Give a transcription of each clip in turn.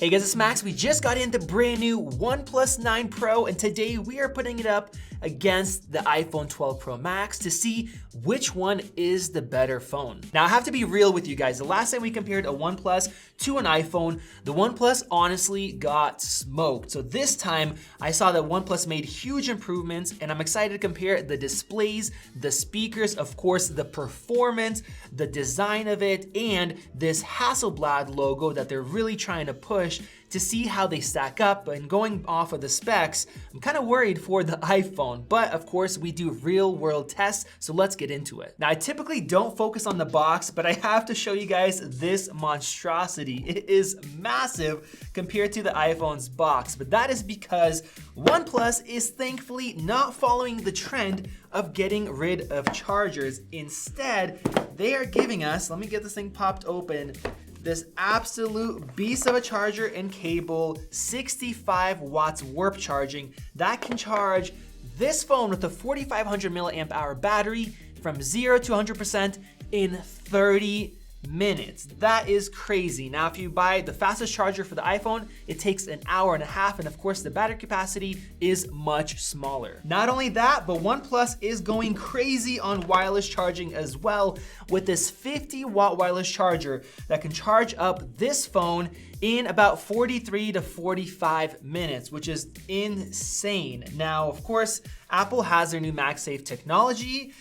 Hey guys, it's Max. We just got in the brand new OnePlus 9 Pro, and today we are putting it up against the iPhone 12 Pro Max to see which one is the better phone. Now I have to be real with you guys. The last time we compared a OnePlus to an iPhone, the OnePlus honestly got smoked. So this time I saw that OnePlus made huge improvements, and I'm excited to compare the displays, the speakers, of course, the performance, the design of it, and this Hasselblad logo that they're really trying to push to see how they stack up. And going off of the specs, I'm kind of worried for the iPhone, but of course we do real world tests, so let's get into it. Now I typically don't focus on the box, but I have to show you guys this monstrosity. It is massive compared to the iPhone's box, but that is because OnePlus is thankfully not following the trend of getting rid of chargers. Instead, they are giving us, let me get this thing popped open, this absolute beast of a charger and cable, 65 watts warp charging that can charge this phone with a 4500 milliamp hour battery from 0 to 100% in 30 minutes. That is crazy. Now, if you buy the fastest charger for the iPhone, it takes an hour and a half, and of course the battery capacity is much smaller. Not only that, but OnePlus is going crazy on wireless charging as well with this 50-watt wireless charger that can charge up this phone in about 43 to 45 minutes, which is insane. Now, of course, Apple has their new MagSafe technology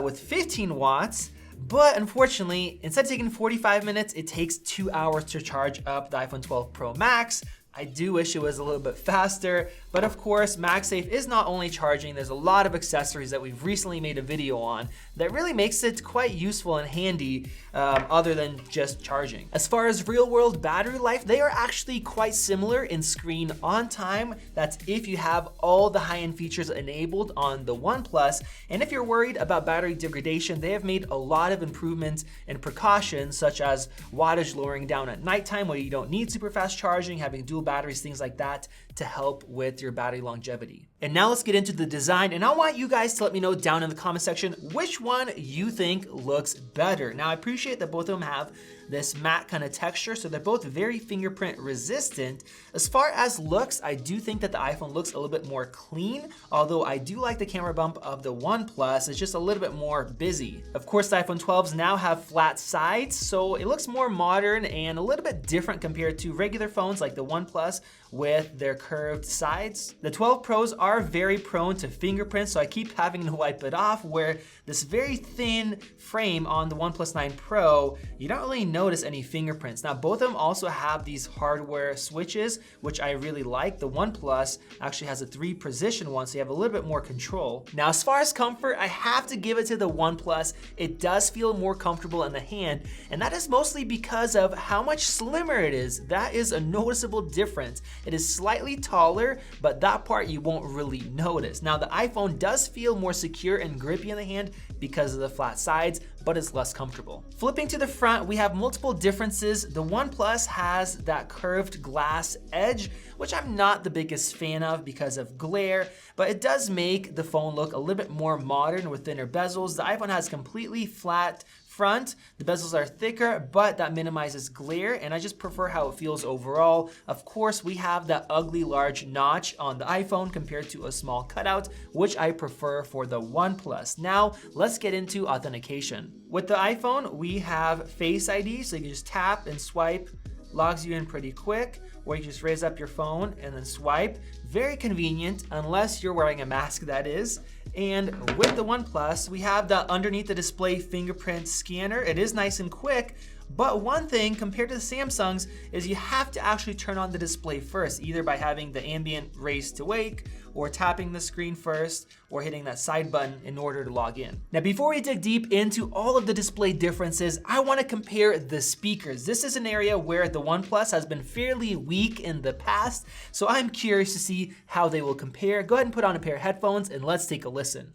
with 15 watts, but unfortunately, instead of taking 45 minutes, it takes 2 hours to charge up the iPhone 12 Pro Max. I do wish it was a little bit faster, but of course, MagSafe is not only charging, there's a lot of accessories that we've recently made a video on that really makes it quite useful and handy other than just charging. As far as real world battery life, they are actually quite similar in screen on time. That's if you have all the high-end features enabled on the OnePlus. And if you're worried about battery degradation, they have made a lot of improvements and precautions, such as wattage lowering down at nighttime where you don't need super fast charging, having dual batteries, things like that, to help with your battery longevity. And now let's get into the design, and I want you guys to let me know down in the comment section which one you think looks better. Now I appreciate that both of them have this matte kind of texture, so they're both very fingerprint resistant. As far as looks, I do think that the iPhone looks a little bit more clean, although I do like the camera bump of the OnePlus. It's just a little bit more busy. Of course, the iPhone 12s now have flat sides, so it looks more modern and a little bit different compared to regular phones like the OnePlus with their curved sides. The 12 Pros are very prone to fingerprints, so I keep having to wipe it off, where this very thin frame on the OnePlus 9 Pro, you don't really notice any fingerprints. Now, both of them also have these hardware switches, which I really like. The OnePlus actually has a 3-position one, so you have a little bit more control. Now, as far as comfort, I have to give it to the OnePlus. It does feel more comfortable in the hand, and that is mostly because of how much slimmer it is. That is a noticeable difference. It is slightly taller, but that part you won't really notice. Now, the iPhone does feel more secure and grippy in the hand because of the flat sides, but it's less comfortable. Flipping to the front, we have multiple differences. The OnePlus has that curved glass edge, which I'm not the biggest fan of because of glare, but it does make the phone look a little bit more modern with thinner bezels. The iPhone has completely flat front. The bezels are thicker, but that minimizes glare, and I just prefer how it feels overall. Of course, we have that ugly large notch on the iPhone compared to a small cutout, which I prefer for the OnePlus. Now, let's get into authentication. With the iPhone, we have Face ID, so you can just tap and swipe, logs you in pretty quick, or you can just raise up your phone and then swipe. Very convenient, unless you're wearing a mask, that is. And with the OnePlus, we have the underneath the display fingerprint scanner. It is nice and quick, but one thing compared to the Samsungs is you have to actually turn on the display first, either by having the ambient raise to wake, or tapping the screen first, or hitting that side button in order to log in. Now, before we dig deep into all of the display differences, I want to compare the speakers. This is an area where the OnePlus has been fairly weak in the past, so I'm curious to see how they will compare. Go ahead and put on a pair of headphones and let's take a listen.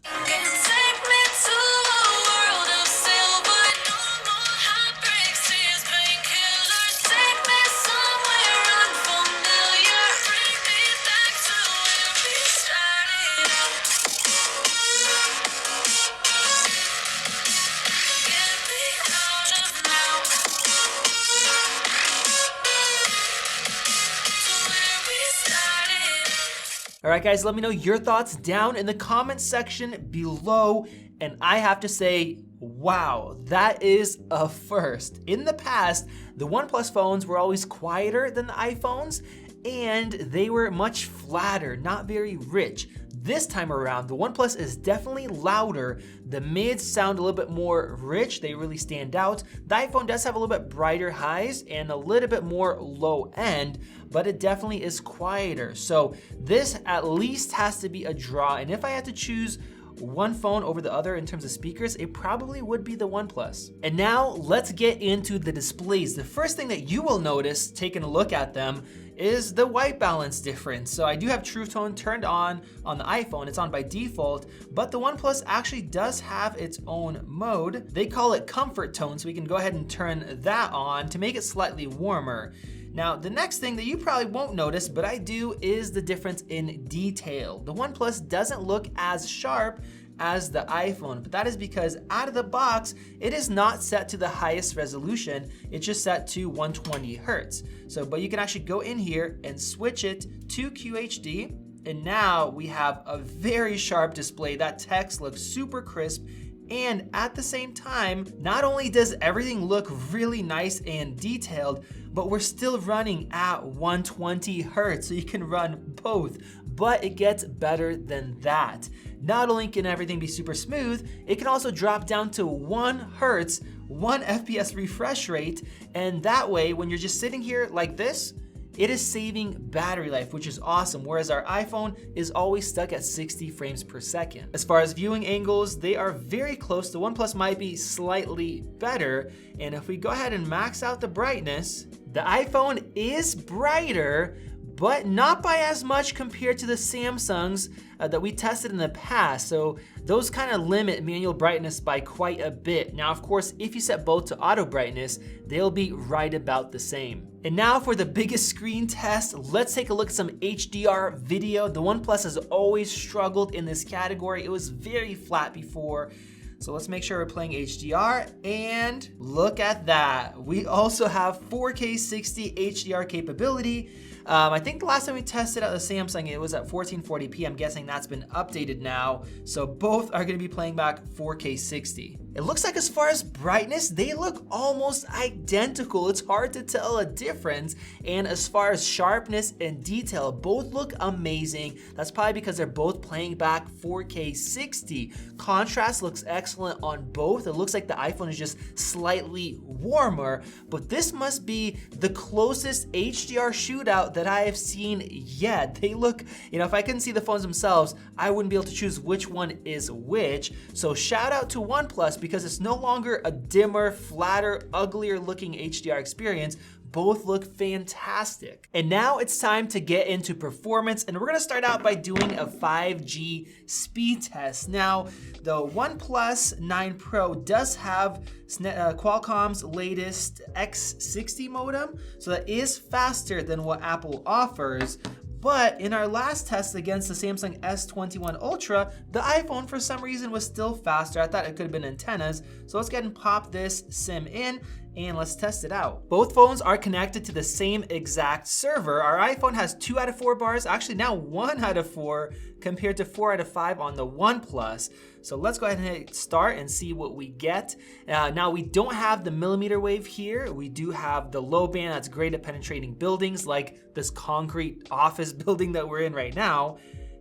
All right, guys, let me know your thoughts down in the comment section below. And I have to say, wow, that is a first. In the past, the OnePlus phones were always quieter than the iPhones, and they were much flatter, not very rich. This time around, the OnePlus is definitely louder. The mids sound a little bit more rich. They really stand out. The iPhone does have a little bit brighter highs and a little bit more low end, but it definitely is quieter. So this at least has to be a draw. And if I had to choose one phone over the other in terms of speakers, it probably would be the OnePlus. And now let's get into the displays. The first thing that you will notice taking a look at them is the white balance difference. So I do have True Tone turned on the iPhone. It's on by default, but the OnePlus actually does have its own mode. They call it Comfort Tone, so we can go ahead and turn that on to make it slightly warmer. Now, the next thing that you probably won't notice, but I do, is the difference in detail. The OnePlus doesn't look as sharp as the iPhone, but that is because out of the box, it is not set to the highest resolution. It's just set to 120 Hertz. So, but you can actually go in here and switch it to QHD, and now we have a very sharp display. That text looks super crisp. And at the same time, not only does everything look really nice and detailed, but we're still running at 120 Hertz, so you can run both. But it gets better than that. Not only can everything be super smooth, it can also drop down to 1 Hertz, 1 FPS refresh rate, and that way, when you're just sitting here like this, it is saving battery life, which is awesome, whereas our iPhone is always stuck at 60 frames per second. As far as viewing angles, they are very close. The OnePlus might be slightly better, and if we go ahead and max out the brightness, the iPhone is brighter, but not by as much compared to the Samsungs that we tested in the past. So those kind of limit manual brightness by quite a bit. Now, of course, if you set both to auto brightness, they'll be right about the same. And now for the biggest screen test, let's take a look at some HDR video. The OnePlus has always struggled in this category. It was very flat before. So let's make sure we're playing HDR, and look at that. We also have 4K 60 HDR capability. I think the last time we tested out the Samsung, it was at 1440p. I'm guessing that's been updated now. So both are gonna be playing back 4K 60. It looks like as far as brightness, they look almost identical. It's hard to tell a difference. And as far as sharpness and detail, both look amazing. That's probably because they're both playing back 4K 60. Contrast looks excellent on both. It looks like the iPhone is just slightly warmer, but this must be the closest HDR shootout that I have seen yet. They look, if I couldn't see the phones themselves, I wouldn't be able to choose which one is which. So shout out to OnePlus, because it's no longer a dimmer, flatter, uglier looking HDR experience. Both look fantastic. And now it's time to get into performance, and we're gonna start out by doing a 5G speed test. Now, the OnePlus 9 Pro does have Qualcomm's latest X60 modem, so that is faster than what Apple offers. But in our last test against the Samsung S21 Ultra, the iPhone for some reason was still faster. I thought it could have been antennas. So let's go ahead and pop this SIM in and let's test it out. Both phones are connected to the same exact server. Our iPhone has 2 out of 4 bars, actually now 1 out of 4 compared to 4 out of 5 on the OnePlus. So let's go ahead and hit start and see what we get. Now we don't have the millimeter wave here. We do have the low band that's great at penetrating buildings like this concrete office building that we're in right now.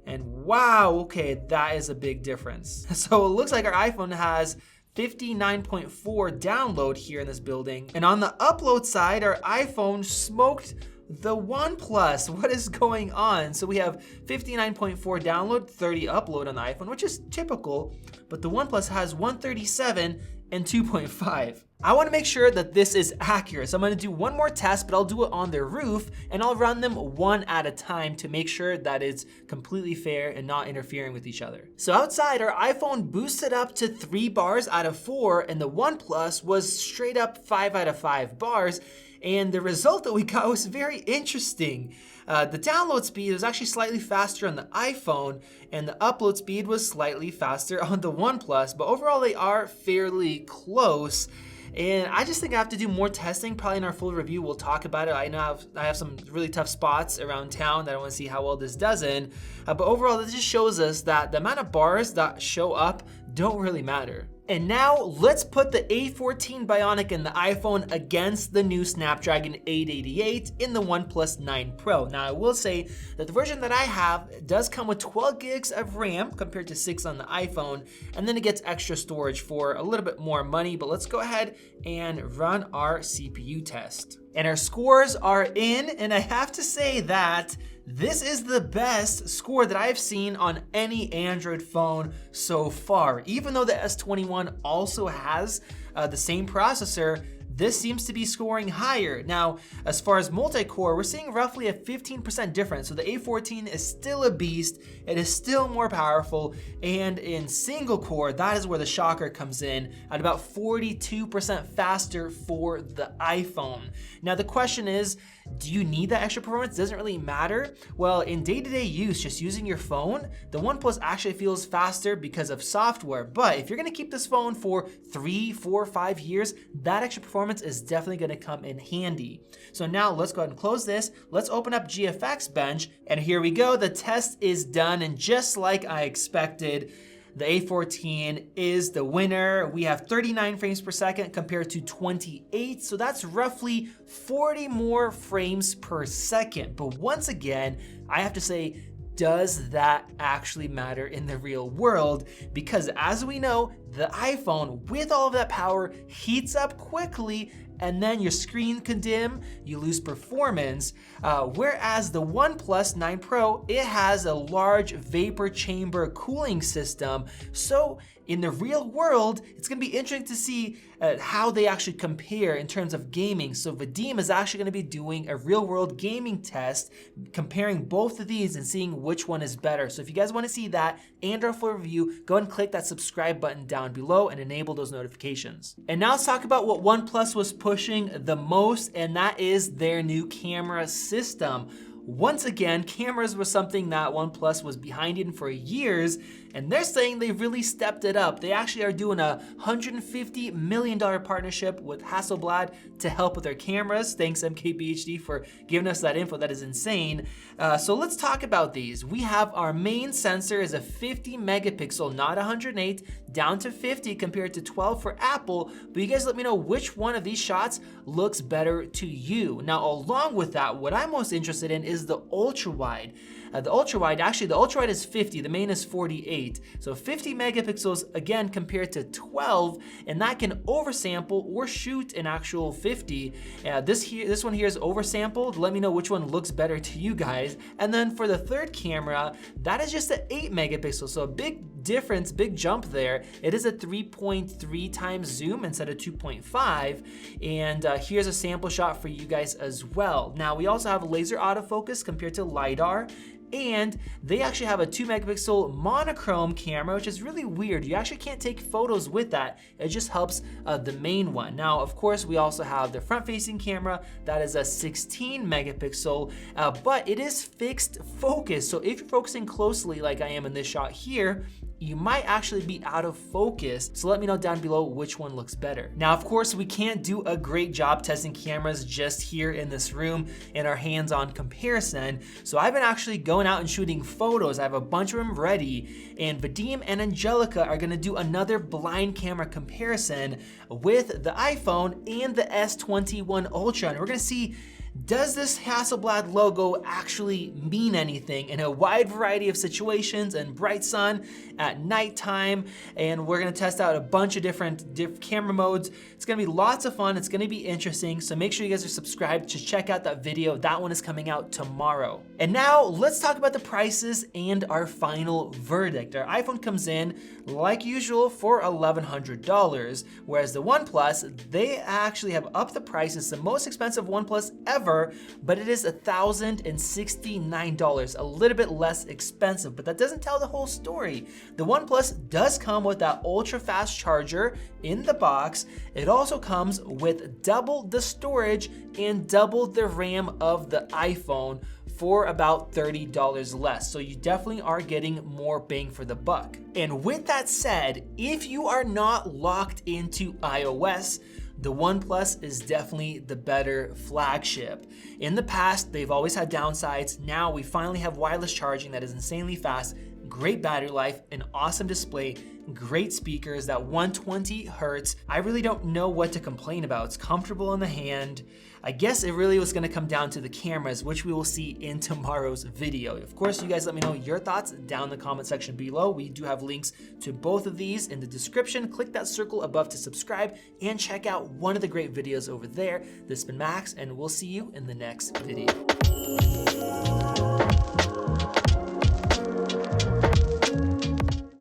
And wow, okay, that is a big difference. So it looks like our iPhone has 59.4 download here in this building. And on the upload side, our iPhone smoked the OnePlus. What is going on? So we have 59.4 download, 30 upload on the iPhone, which is typical, but the OnePlus has 137 and 2.5. I want to make sure that this is accurate. So I'm going to do one more test, but I'll do it on the roof and I'll run them one at a time to make sure that it's completely fair and not interfering with each other. So outside, our iPhone boosted up to 3 bars out of 4 and the OnePlus was straight up 5 out of 5 bars. And the result that we got was very interesting. The download speed was actually slightly faster on the iPhone and the upload speed was slightly faster on the OnePlus, but overall they are fairly close. And I just think I have to do more testing. Probably in our full review, we'll talk about it. I know I have some really tough spots around town that I want to see how well this does in. But overall, this just shows us that the amount of bars that show up don't really matter. And now let's put the A14 Bionic in the iPhone against the new Snapdragon 888 in the OnePlus 9 Pro. Now I will say that the version that I have does come with 12 gigs of RAM compared to 6 on the iPhone, and then it gets extra storage for a little bit more money. But let's go ahead and run our CPU test. And our scores are in, and I have to say that this is the best score that I've seen on any Android phone so far. Even though the S21 also has the same processor, this seems to be scoring higher. Now, as far as multi-core, we're seeing roughly a 15% difference. So the A14 is still a beast. It is still more powerful. And in single core, that is where the shocker comes in at about 42% faster for the iPhone. Now, the question is, do you need that extra performance? Doesn't really matter. Well, in day-to-day use, just using your phone, the OnePlus actually feels faster because of software. But if you're gonna keep this phone for 3, 4, 5 years, that extra performance is definitely gonna come in handy. So now let's go ahead and close this. Let's open up GFXBench, and here we go. The test is done, and just like I expected, the A14 is the winner. We have 39 frames per second compared to 28, so that's roughly 40 more frames per second. But once again, I have to say, does that actually matter in the real world? Because as we know, the iPhone, with all of that power, heats up quickly, and then your screen can dim, you lose performance. Whereas the OnePlus 9 Pro, it has a large vapor chamber cooling system. So in the real world, it's gonna be interesting to see how they actually compare in terms of gaming. So Vadim is actually gonna be doing a real world gaming test, comparing both of these and seeing which one is better. So if you guys wanna see that and our full review, go ahead and click that subscribe button down below and enable those notifications. And now let's talk about what OnePlus was pushing the most, and that is their new camera system. Once again, cameras was something that OnePlus was behind in for years, and they're saying they really stepped it up. They actually are doing a $150 million partnership with Hasselblad to help with their cameras. Thanks MKBHD for giving us that info. That is insane. So let's talk about these. We have our main sensor is a 50 megapixel, not 108, down to 50 compared to 12 for Apple. But you guys let me know which one of these shots looks better to you. Now, along with that, what I'm most interested in is the ultra wide. The ultra wide is 50, the main is 48. So 50 megapixels again compared to 12, and that can oversample or shoot an actual 50. This one here is oversampled. Let me know which one looks better to you guys. And then for the third camera, that is just an 8 megapixels. So a big difference, big jump there. It is a 3.3 times zoom instead of 2.5. And here's a sample shot for you guys as well. Now we also have laser autofocus compared to LiDAR. And they actually have a 2 megapixel monochrome camera, which is really weird. You actually can't take photos with that. It just helps the main one. Now, of course, we also have the front-facing camera. That is a 16 megapixel, but it is fixed focus. So if you're focusing closely like I am in this shot here, you might actually be out of focus. So let me know down below which one looks better. Now, of course, we can't do a great job testing cameras just here in this room in our hands-on comparison. So I've been actually going out and shooting photos. I have a bunch of them ready, and Vadim and Angelica are gonna do another blind camera comparison with the iPhone and the S21 Ultra. And we're gonna see, does this Hasselblad logo actually mean anything in a wide variety of situations, and bright sun, at nighttime, and we're gonna test out a bunch of different camera modes. It's gonna be lots of fun. It's gonna be interesting. So make sure you guys are subscribed to check out that video. That one is coming out tomorrow. And now let's talk about the prices and our final verdict. Our iPhone comes in like usual for $1,100, whereas the OnePlus, they actually have upped the price. It's the most expensive OnePlus ever, but it is $1,069, a little bit less expensive, but that doesn't tell the whole story. The OnePlus does come with that ultra fast charger in the box. It also comes with double the storage and double the RAM of the iPhone for about $30 less. So you definitely are getting more bang for the buck. And with that said, if you are not locked into iOS, the OnePlus is definitely the better flagship. In the past, they've always had downsides. Now we finally have wireless charging that is insanely fast, great battery life, an awesome display, great speakers, that 120 hertz. I really don't know what to complain about. It's comfortable in the hand. I guess it really was gonna come down to the cameras, which we will see in tomorrow's video. Of course, you guys let me know your thoughts down in the comment section below. We do have links to both of these in the description. Click that circle above to subscribe and check out one of the great videos over there. This has been Max, and we'll see you in the next video.